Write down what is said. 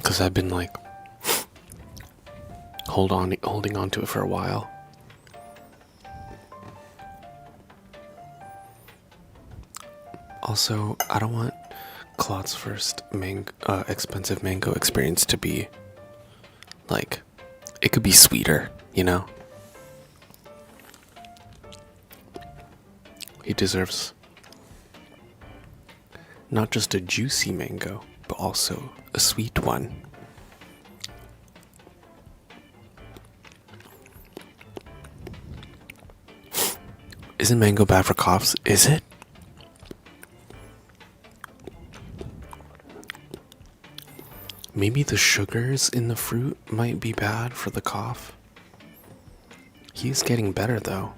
Because I've been like holding on to it for a while. Also, I don't want Claude's first expensive mango experience to be like, it could be sweeter, you know? He deserves not just a juicy mango, but also a sweet one. Isn't mango bad for coughs? Is it? Maybe the sugars in the fruit might be bad for the cough. He's getting better though.